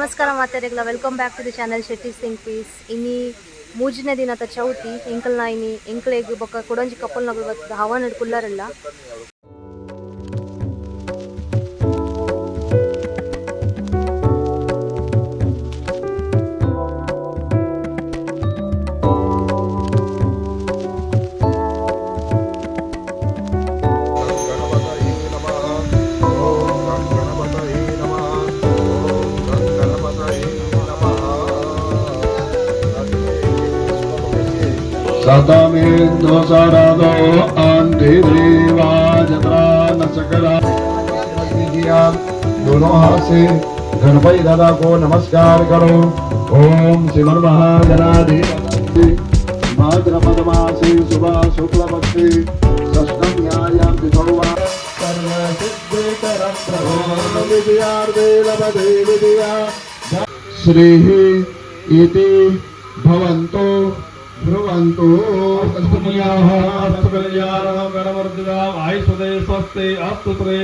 नमस्कार मातेरेगला welcome back to the channel Shetty सिंग पीस इनी ಮೂಜನೇ ದಿನದ ಚೌತಿ ಎಂಕಲ್ನ ಇನಿ ಎಂಕ್ಲೆಗ್ ಬೊಕ್ಕ ಕೊಡಂಜಿ ಕಪ್ಪಲ್ನ ಇವತ್ತು ಹವನ ಕುಲ್ಲರಲ್ಲ सतमेन्दो सरदो अंधिदेवा जत्रा न सकला दोनों हाथ से गणपति दादा को नमस्कार करो। ओम श्रीमन महागणाधिपति भाद्र पदमासी सुबह शुक्ल पक्षी षष्ठम्यायां तिथौवा सर्व सिद्धिकरं प्रभो विद्यार्थे लभते विद्या श्री इति भवन्तो ध्रुवंतो कस्तुमयाः अस्तुकल्याणं गणवर्धिताम् आयुष्वदे स्वस्ते अस्तुत्रे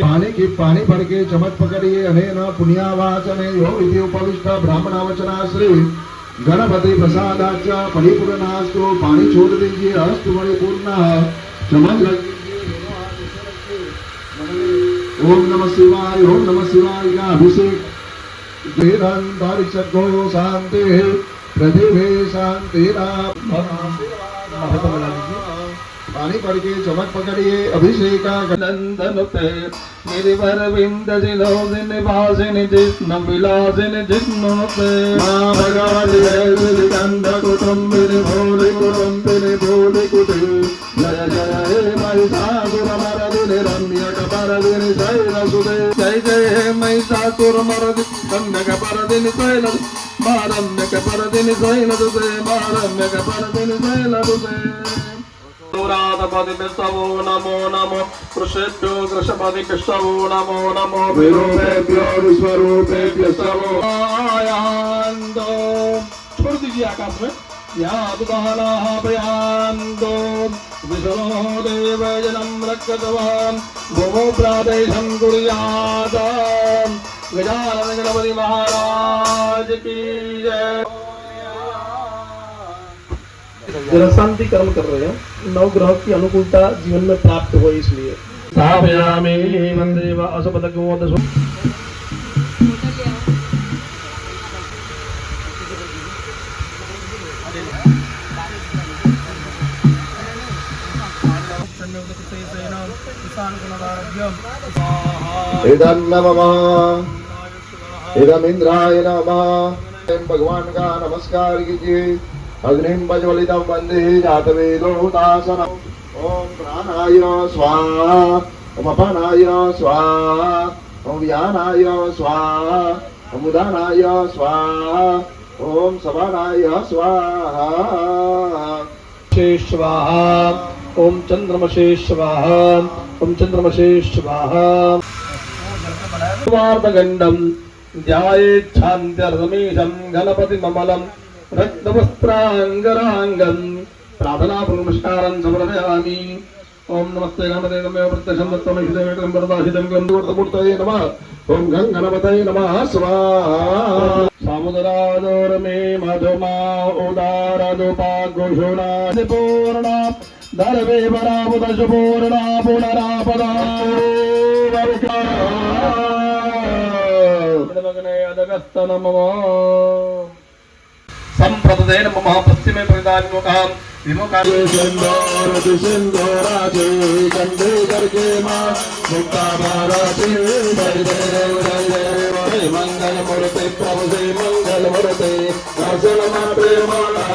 पानी भर के चमच पकड़िए अनेन पुण्यावाचने यो विधि उपविष्ट ब्राह्मणावचना श्री गणपति प्रसादाच परिपूर्णास्तु। पानी छोड़ दीजिए अस्तु परिपूर्ण चमच लग ओम नमः शिवाय का अभिषेक धीरंतरिक्षगो शांति पृथ्वी शांति पानी पड़ के चमक पकड़िए अभिषेक नंदन पे गिरिवर विंदजिनो निवासिनि जिष्णु विलासिनि जिष्णु पे मां भगवति कंद कुटुंबिनि भूलि कुटि जय जय हे महिषासुर मर्दिनि रम्यक परदिनि शैलसुते जय जय हे महिषासुर मर्दिनि रम्यक परदिनि शैलसुते मारम्यक परदिनि शैलसुते मारम्यक परदिनि शैलसुते राधपतिभ्यो नमो नमो कृषेभ्यो कृषपतिभ्यो नमो नमो विरूपेभ्यो विश्वरूपेभ्यो नमो आयान्दो छोड़ दीजिए आकाश में यादुदानाः प्रयान्दो विष्णो देव जनम रक्षतवान् भुवो प्रादेशं कुर्यात् गजानन गणपति महाराज की जय। जरा शांति कर्म कर रहे हैं, नवग्रह की अनुकूलता जीवन में प्राप्त हो इसलिए स्थापयामि वंदेव असपदगो दशो इदं नमः इदं इंद्राय नमः। भगवान का नमस्कार कीजिए। अग्निं प्रज्वलितं वन्दे जातवेदोदासनम्। ओम प्राणाय स्वाहा ओम अपानाय स्वाहा ओम व्यानाय स्वाहा ओम उदानाय स्वाहा ओम सवानाय स्वाहा स्वाहा ओम चंद्रमसे स्वाहा ओम चंद्रमसे स्वाहा वार्तगंडं ध्यायेत् शान्त्यर्थमेशं गणपतिममलं रक्तवस्त्रांगरांगं प्रार्थना नमस्कारं समर्पयामि। ओम नमस्ते गणपते नमः प्रत्यक्षं दत्तमहितं वरदाहितं गन्धवर्तमूर्तये नमः। ओम गं गणपतये नमः स्वाहा। समुद्रादोर मे मधुमा उदारदुपा घोषणा पूर्णा दर्वे वराबुद सुपूर्णा पुनरापदा वर्षा अदगस्त नमः। संप्रदे नमः पश्चिमे प्रदान्मुखां विमुखां सिंदूराजे गंधे करके मां मुक्ता भारती जय मंगल मूर्ति प्रभु से मंगल मूर्ति दर्शन माते माला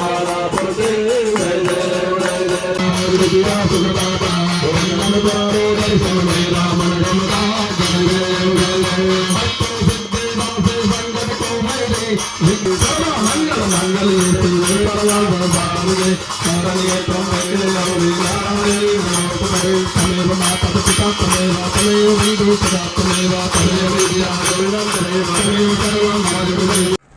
माला पुरते जय जय विद्या सुखदाता ओम नमो दर्शन में राम रमता जय जय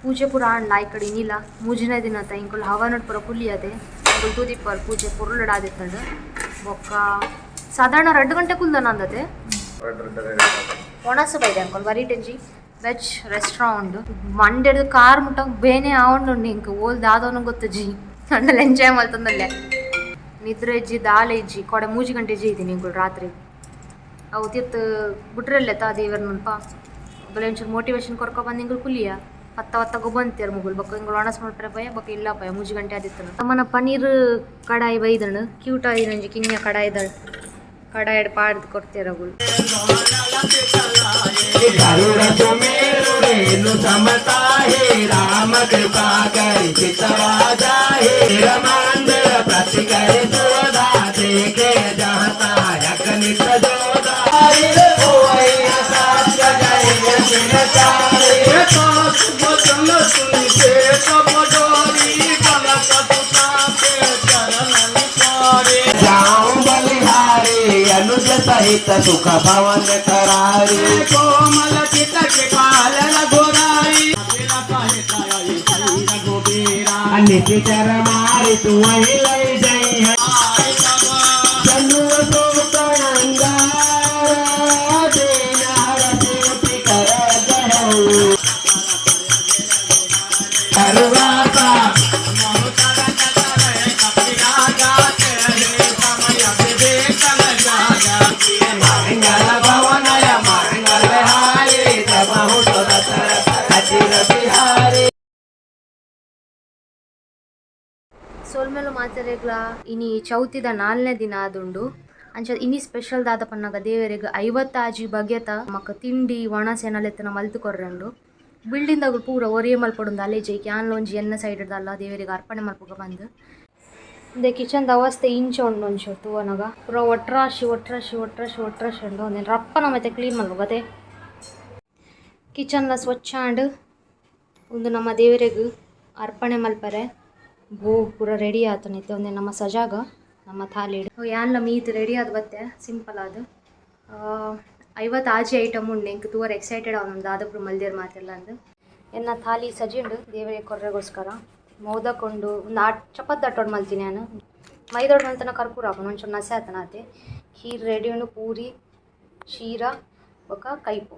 पूजे पुराण लायकड़ी नीला मूजने दिन इंकल हवानट पर पुली अदे इंकल तूदी पर पूजे पुरुलडादित्तंड बೊಕ್ಕ साधारण 2 ಗಂಟೆ ಕುಲ್ದನ ಅಂದತೆ ಒಣಸ ಬೈದೆ ಅಂಕಲ್ ವರಿಟೆಂಜಿ ವೆಜ್ ರೆಸ್ಟೋರೆಂಟ್ ಮಂಡ್ಯದ ಕಾರ್ ಮುಟ್ಟ ಬೇನೆ ಆವೊಂಡು ಇಂಕ ಓಲ್ ದಾದವನ ಗೊತ್ತಜ್ಜಿ ನನ್ನಲ್ಲಿ ಎಂಜಾಯ್ ಮಾಡ್ತಂದಲ್ಲೇ ನಿದ್ರೆ ಇಜ್ಜಿ ದಾಲೆ ಇಜ್ಜಿ ಕೊಡೆ 3 ಗಂಟೆ ಇಜ್ಜಿ ಇದ್ದೀನಿ ಇಂಗಳು ರಾತ್ರಿ ಅವು ತಿರ್ತು ಬಿಟ್ರಲ್ಲೇ ತಾ ದೇವರ ನಲ್ಪ ಬಲೆ ಒಂಚೂರು ಮೋಟಿವೇಶನ್ ಕೊರ್ಕೊ ಬಂದು ಇಂಗಳು ಕುಲಿಯ ಪತ್ತ ಗೊಬ್ಬಂತೀರ ಮುಗುಲ್ ಬಕ್ಕ ಇಂಗಳು ಒಣಸ್ ಮಾಡ್ತಾರೆ ಭಯ ಬಕ್ಕ ಇಲ್ಲ ಪಯ 3 ಗಂಟೆ ಆದಿತ್ತು ನಮ್ಮನ ಪನ್ನೀರ್ ಕಡಾಯಿ ಬೈದಣ್ಣು ಕ್ಯೂಟ್ ಆಗಿ ನಂಜಿ ಕಿಂಗ್ಯ ಕಡಾಯಿದಳು ಕಡಾಯಿ ಪಾಡ್ದು ಕೊಡ್ತೀರಗಳು राम कृपा कर चितवा जाहे रमांद प्रति करे जोदा देखे जहता यक नित जोदा ओ ऐया साथ जय सिन चारे पास वचन सुनते सब डोरी पलक तुता के चरण निसारे जाऊं बलिहारी अनुज सहित सुख भवन करारी कोमल चित के पाल रघुराई नित्य चरमारी तू वही लई जई जनु तो कंगा देना रति कर गयो करवाता मंगल भवनय मंगल हारी जबहु सदतर अचिर बिहारी ಸೋಲ್ಮೇಲು ಮಾತೆರೆಗ್ಲ ಇನಿ ಚೌತಿದ 4ನೇ ದಿನ ಆದುಂಡು ಅಂಚ ಇನಿ ಸ್ಪೆಷಲ್ ದಾದ ಪನ್ನಗ ದೇವರಿಗೆ 50 ಆಜಿ ಬಗೆತ ಮಕ್ಕ ತಿಂಡಿ ಒಣಸೆನಲೆತ್ತನ ಮಲ್ತು ಕೊರ್ರೆಂಡು ಬಿಲ್ಡಿಂಗ್ದಾಗ ಪೂರ ಒರಿಯೆ ಮಲ್ಪಡುಂದು ಅಲೆ ಜೈ ಕ್ಯಾನ್ಲ ಒಂಜಿ ಎನ್ನ ಸೈಡ್ ಅಲ್ಲ ದೇವರಿಗೆ ಅರ್ಪಣೆ ಮಲ್ಪುಗ ಬಂದು ಇಂದೆ ಕಿಚನ್ದ ಅವಸ್ಥೆ ಇಂಚ ಉಂಡು ಒಂಚೂರು ತೂವನಗ ಪೂರ ಒಟ್ರಾಶಿ ಉಂಡು ಒಂದೇನು ರಪ್ಪನ ಮತ್ತೆ ಕ್ಲೀನ್ ಮಲ್ಪುಗತೆ ಕಿಚನ್ಲ ಸ್ವಚ್ಛ ಅಂಡ್ ಒಂದು ನಮ್ಮ ದೇವರಿಗೆ ಅರ್ಪಣೆ ಮಲ್ಪರೆ ಭೂ ಪೂರ ರೆಡಿ ಆತನೈತೆ ಒಂದೇ ನಮ್ಮ ಸಜಾಗ ನಮ್ಮ ಥಾಲಿ ಯಾನ್ಲ ಮೀತ್ ರೆಡಿ ಆದ ಬತ್ತೆ ಸಿಂಪಲ್ ಆದ 50 ಆಜಿ ಐಟಮ್ ಉಂಡು ಇಂಕ ತೂವರೆ ಎಕ್ಸೈಟೆಡ್ ಅವನೊಂದು ದಾದಪುರ ಮಲ್ದೇರ್ ಮಾತೆಲ್ಲ ಅಂದು ಎನ್ನ ಥಾಲಿ ಸಜಿಂಡು ದೇವರಿಗೆ ಕೊರ್ರೆಗೋಸ್ಕರ ಮೋದಕ್ ಉಂಡು ಒಂದು 8 ಚಪಾತಿ ದಟ್ಟೋಡು ಮಲ್ತೀನಿ ನಾನು ಮೈದೊಡ್ ಮಲ್ತನ ಕರ್ಪೂರ ಹಾಕೋಣ ಒಂಚೂರು ನಸೆ ಆತನಾತೆ ಖೀರ್ ರೆಡಿ ಉಂಡು ಪೂರಿ ಶೀರಾ ಬೊಕ ಕೈಪು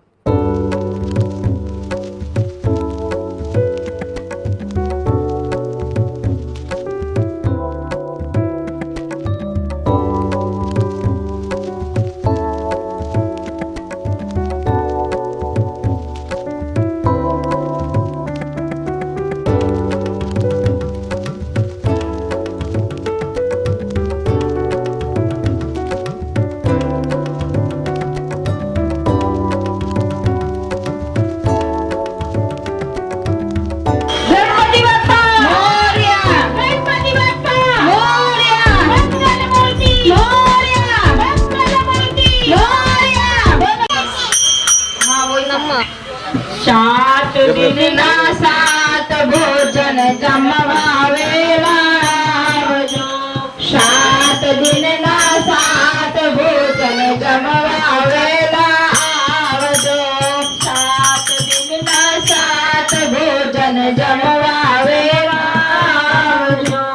सात दिन ना सात भोजन जमवावेला आवजो 7 दिन ना 7 भोजन जमवावेला आवजो 7 दिन ना 7 भोजन जमवावेला आवजो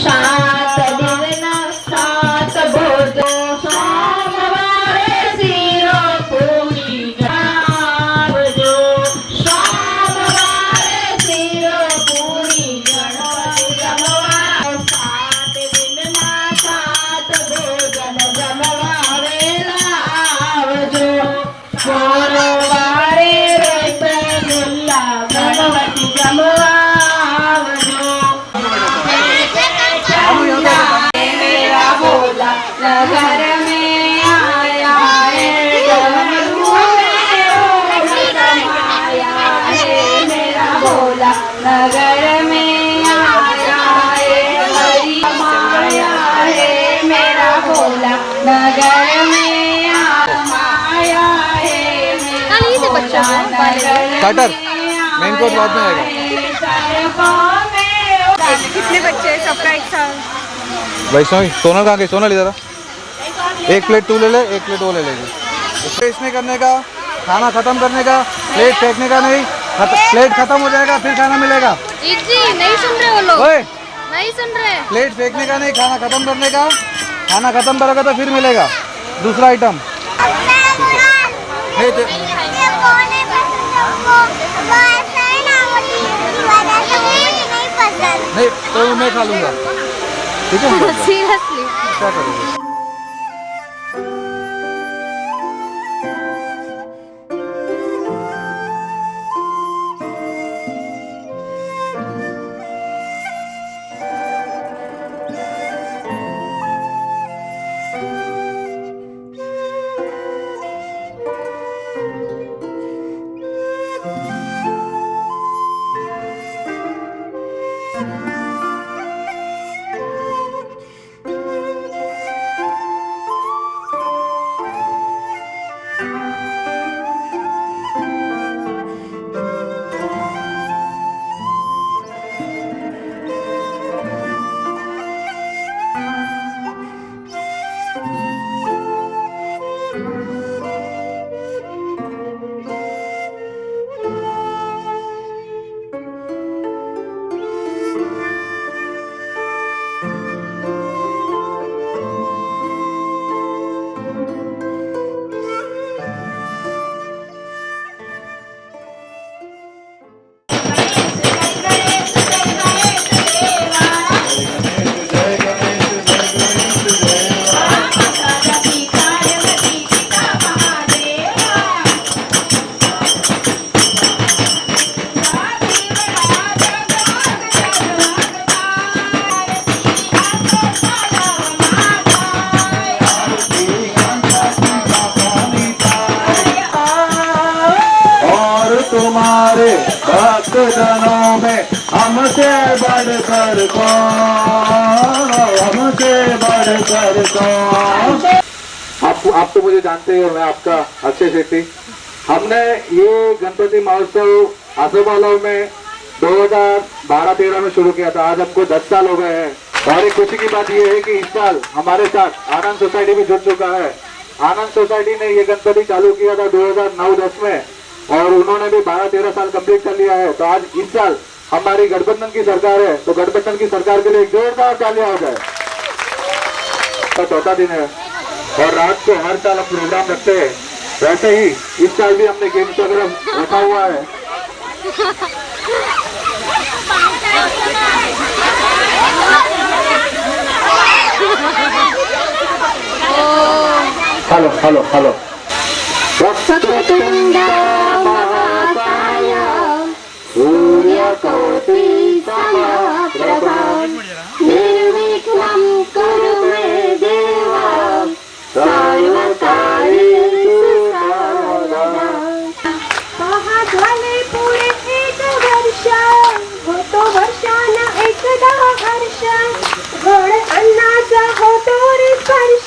7 दिन ना 7 भोजन सोमवारे सिरो पूरी आवजो घर में आया है मेरा भोला नगर में आया है हरी माया है मेरा भोला नगर में आया है कटर मेन कोर्स बाद में आएगा। कितने बच्चे हैं सबका एक साथ वैष्णवी सोनल कहाँ गई? सोनल इधर आ। एक प्लेट तू ले ले, एक प्लेट वो ले लेगी। इसमें करने का, खाना खत्म करने का, प्लेट फेंकने का नहीं। प्लेट खत्म हो जाएगा फिर खाना मिलेगा। जी नहीं सुन रहे वो लोग, ओए नहीं सुन रहे। प्लेट फेंकने का नहीं, खाना खत्म करने का। खाना खत्म करोगे तो फिर मिलेगा दूसरा आइटम। मैं खा लूंगा, ठीक है अंकल? सीरियसली क्या करोगे? तुम्हारे भक्त जनों में हमसे बढ़कर कौन, हमसे बढ़कर कौन। आप तो मुझे जानते ही हो, मैं आपका अक्षय शेट्टी। हमने ये गणपति महोत्सव आसोपालव में 2012-13 में शुरू किया था। आज हमको 10 साल हो गए हैं और एक खुशी की बात ये है कि इस साल हमारे साथ आनंद सोसाइटी भी जुड़ चुका है। आनंद सोसाइटी ने ये गणपति चालू किया था 2009-10 में और उन्होंने भी 12-13 साल कंप्लीट कर लिया है। तो आज इस साल हमारी गठबंधन की सरकार है, तो गठबंधन की सरकार के लिए एक जोरदार तालियां हो जाए। तो चौथा दिन है और रात को हर साल हम प्रोग्राम रखते हैं, वैसे ही इस साल भी हमने गेम प्रोग्राम रखा हुआ है। Hello hello hello. वक्रतुंड महाकाय सूर्यकोटि समप्रभा निर्विघ्नं कुरु मे देव सर्वकार्येषु सर्वदा। महाद्वाले पुरे एक वर्ष होतो वर्षान एकदा हर्ष गोड अन्नाचा होतो रे स्पर्श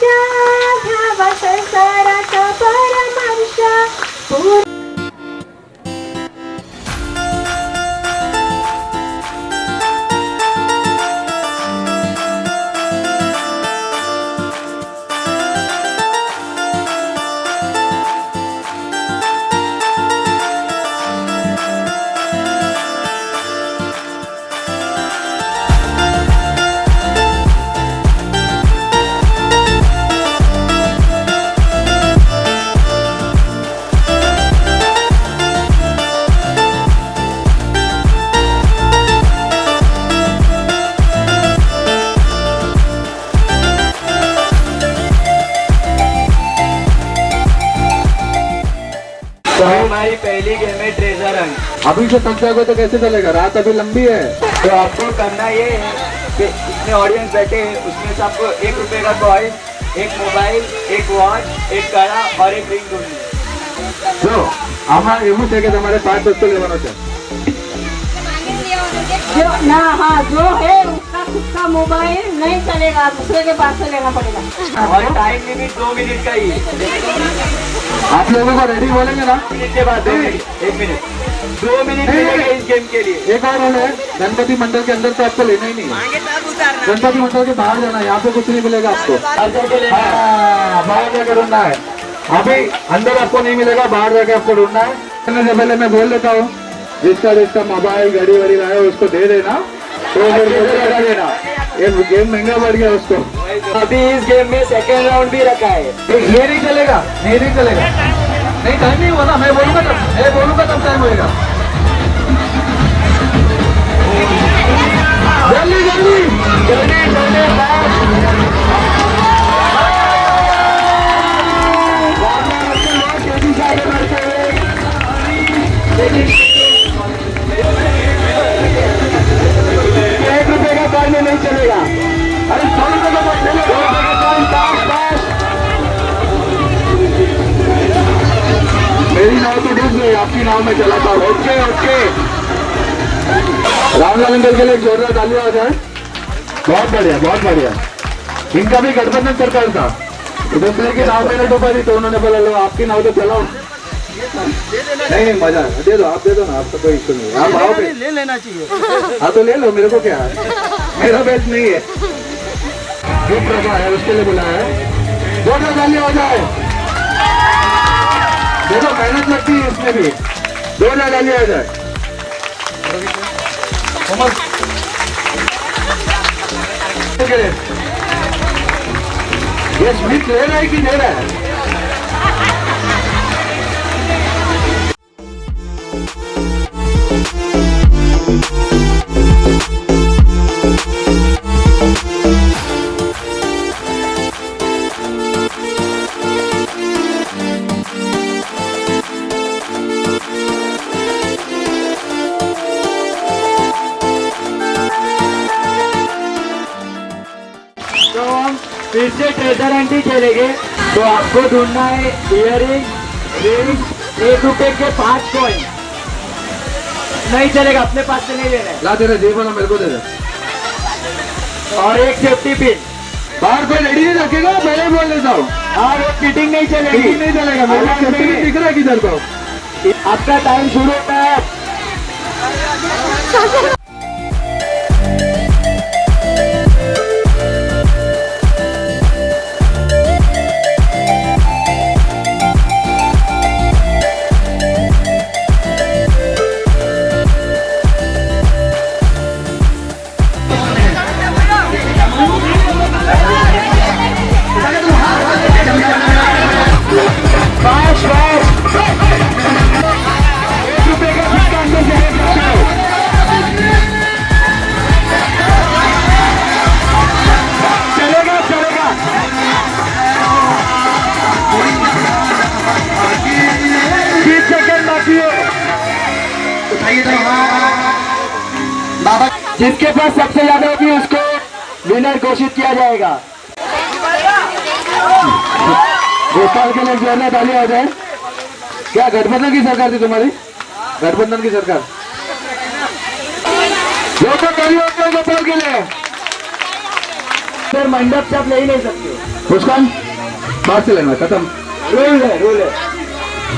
ह्या संसाराचा परमर्ष। तो हमारी पहली गेम है ट्रेजर हंट। अभी से थक जाओगे तो कैसे चलेगा, रात अभी लंबी है। तो आपको करना ये है कि जितने ऑडियंस बैठे हैं उसमें से आपको 1 रुपए का टॉय, एक मोबाइल, एक वॉच, एक कड़ा और एक रिंग ढूंढनी है। जो हमारे એવું છે કે તમારે 5 वस्तु લેવાનો છે। जो ना हाँ जो है उसका खुद का मोबाइल नहीं चलेगा, दूसरे के पास से लेना पड़ेगा। और टाइम लिमिट 2 मिनट का ही है। आप लोगों को रेडी बोलेंगे ना? 2 मिनट के बाद 2 मिनट, 1 मिनट, 2 मिनट मिलेगा इस गेम के लिए। एक और रूल है, गणपति मंडल के अंदर तो आपको लेना ही नहीं है, गणपति मंडल के बाहर जाना है, यहाँ पे कुछ नहीं मिलेगा आपको। हाँ, बाहर जाकर ढूंढना है। अभी अंदर आपको नहीं मिलेगा, बाहर जाकर आपको ढूंढना है। से पहले मैं बोल देता हूँ, जिसका जिसका मोबाइल घड़ी वड़ी रहा है उसको दे देना, तो लगा देना। ये गेम महंगा बढ़ गया उसको। अभी इस गेम में सेकेंड राउंड भी रखा है। ये नहीं चलेगा, ये नहीं चलेगा, नहीं टाइम नहीं हुआ ना, मैं बोलूंगा तब टाइम होएगा। जल्दी जल्दी मेरी नाव तो डूब गई, आपकी नाव में चलाता हूँ। Okay okay. रामलाल अंकल के लिए एक जोरदार तालियां हो जाए। बहुत बढ़िया, बहुत बढ़िया। इनका भी गठबंधन सरकार था, तो दूसरे की नाव मैंने डूबा दी तो उन्होंने बोला लो आपकी नाव तो चलाओ। नहीं मजा दे दो, आप दे दो ना, आपका कोई इशू नहीं है। आप आओगे ले लेना चाहिए। हाँ तो ले लो, मेरे को क्या है, मेरा बेल्ट नहीं है। जो प्रभा है उसके लिए बुलाया है। जोरदार तालियां हो जाए। देखो मेहनत लगती है इसमें भी। जोरदार तालियां हो जाए। ये स्वीट ले रहा है कि दे रहा है? तो हम फिर से ट्रेजर हंट खेलेंगे। तो आपको ढूंढना है इयरिंग, रिंग, 1 रुपए के 5 कॉइन। नहीं चलेगा, अपने पास से नहीं लेना है। ला तेरा जेब वाला मेरे को दे दे। और एक सेफ्टी पिन। बाहर कोई रेडी नहीं रखेगा, पहले ही बोल देता हूँ। और वो चीटिंग नहीं चलेगी। ठीक नहीं चलेगा, मेरे को सेफ्टी पिन दिख रहा है किधर को। आपका टाइम शुरू होता है। Fast fast. 1 रुपए का सिक्का अंदर से ले सकते हो। चलेगा चलेगा। 30 सेकंड बाकी है। जिसके पास सबसे ज्यादा होगी उसको विनर घोषित किया जाएगा। गोपाल के लिए जोरदार तालियां हो जाए। क्या गठबंधन की सरकार थी तुम्हारी? गठबंधन की सरकार। जोरदार तालियां हो जाए गोपाल के लिए। फिर मंडप से आप ले ही नहीं सकते हो। मुस्कान बाहर से लेना, खत्म। रूल है, रूल है।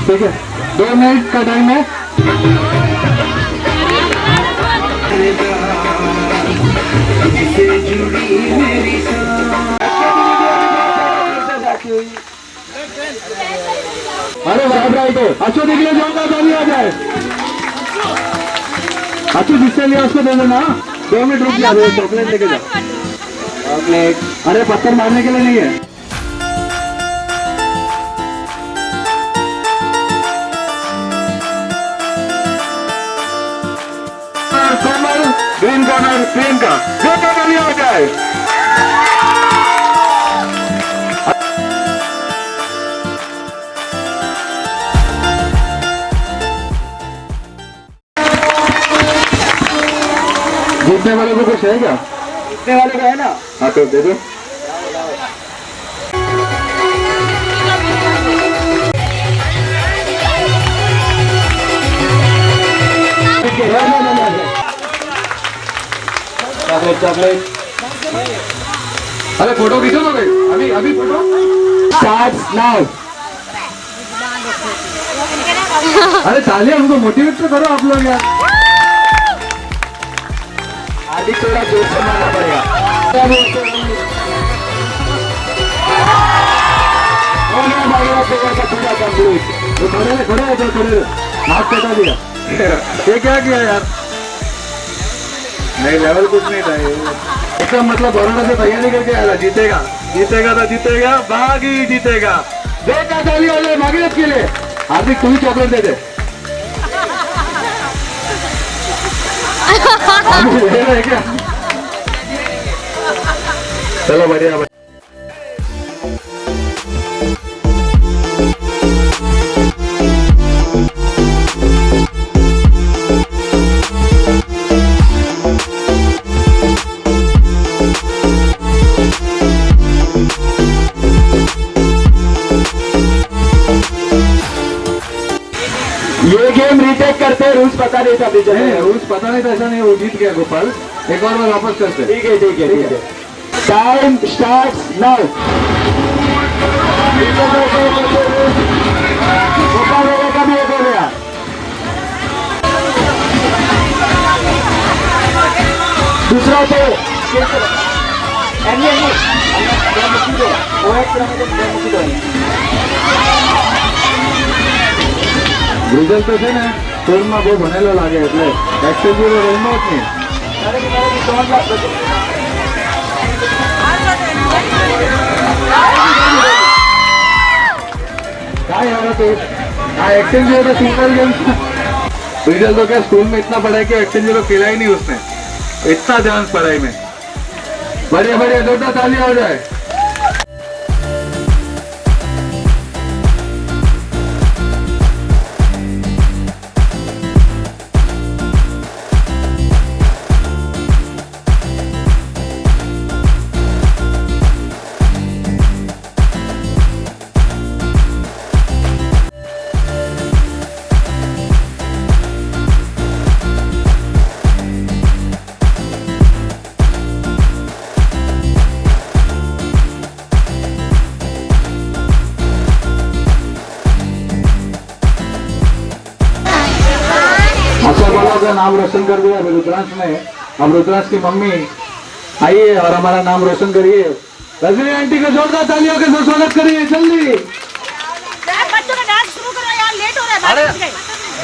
ठीक है, 2 मिनट का टाइम है। अरे साहब राइट है। अच्छो देख लिया, जोरदार तालियां हो जाए। अच्छो जिससे लिया उसको दे देना। 2 मिनट रुक जा, चॉकलेट लेके जा। चॉकलेट, अरे पत्थर मारने के लिए नहीं है। कमल, ग्रीन कॉर्नर प्रियंका, जोरदार तालियां हो जाए। जीतने वाले को कुछ है क्या? जीतने वाले का है ना? हाँ तो दे दो। Chocolate chocolate. अरे फोटो खींचो ना भाई, अभी अभी फोटो स्टार्ट नाउ। अरे तालियां हमको मोटिवेट तो करो आप लोग यार। अभी थोड़ा जोर से मारना पड़ेगा। हाथ कटा दिया। ये क्या किया यार? नहीं लेवल कुछ नहीं था ये। इसका मतलब बरोड़ा से तैयारी करके आया, जीतेगा जीतेगा तो जीतेगा, बागी जीतेगा। जोरदार तालियां हो जाए भागीरथ के लिए। हार्दिक तू ही चॉकलेट दे दे। ले रहे क्या? चलो बढ़िया। पता नहीं था ब्रिजल नहीं रूल्स पता नहीं था, ऐसा नहीं, वो जीत गया गोपाल। एक और बार वापस करते हैं। ठीक है ठीक है ठीक है। Time start now. गोपाल वाले का भी एक हो गया। दूसरा तो રિઝલ્ટ તો છે ને સ્કૂલમાં બહુ ભણેલો લાગે એટલે એક્સચેન્જ રમો જ નહીં. काय हो रहा तो एक्सचेंज तो सिंगल गेम रिजल्ट तो क्या स्कूल में इतना पढ़ा है कि एक्सचेंज तो खेला ही नहीं उसने, इतना ध्यान पढ़ाई में. बढ़िया बढ़िया जोरदार ताली हो जाए. का नाम रोशन कर दिया रुद्रांश ने. अब रुद्रांश की मम्मी आइए और हमारा नाम रोशन करिए. रजनी आंटी को जोरदार तालियों के साथ स्वागत करिए. जल्दी बच्चों का डांस शुरू करो यार, लेट हो रहा है। अरे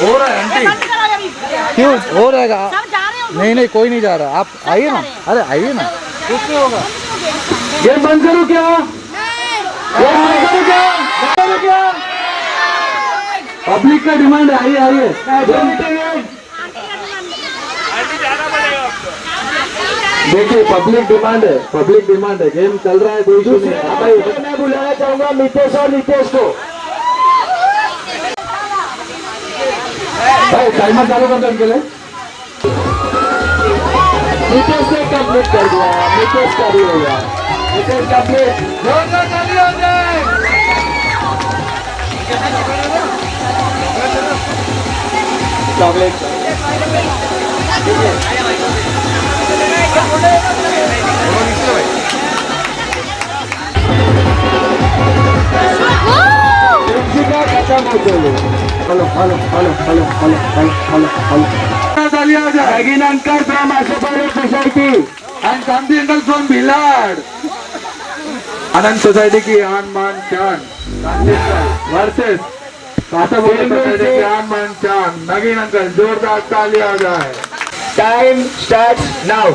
हो रहा है आंटी, बंद करो अभी। क्यों हो रहेगा? सब जा रहे हो? नहीं नहीं कोई नहीं जा रहा, आप आइए ना. अरे आइए ना, कुछ नहीं होगा. गेम बंद करूं क्या? गेम बंद करूं क्या? करूं क्या? पब्लिक का डिमांड है, आइए आइए. देखिए पब्लिक डिमांड है, गेम चल रहा है. मैं बुलाना चाहूंगा मितेश और नितेश को. भाई टाइमर चालू कर दो इनके लिए. नितेश ने कंप्लीट कर दिया. नितेश का भी हो गया. नितेश कंप्लीट. जोरदार ताली हो जाए. Chocolate Again uncle from Ashapur Society and Gandhi uncle from Bhilad. Anand Society की आन मान चान वर्सेस कासापुर सोसाइटी की आन मान चान. नगीन अंकल जोरदार ताली हो जाए. Time start now.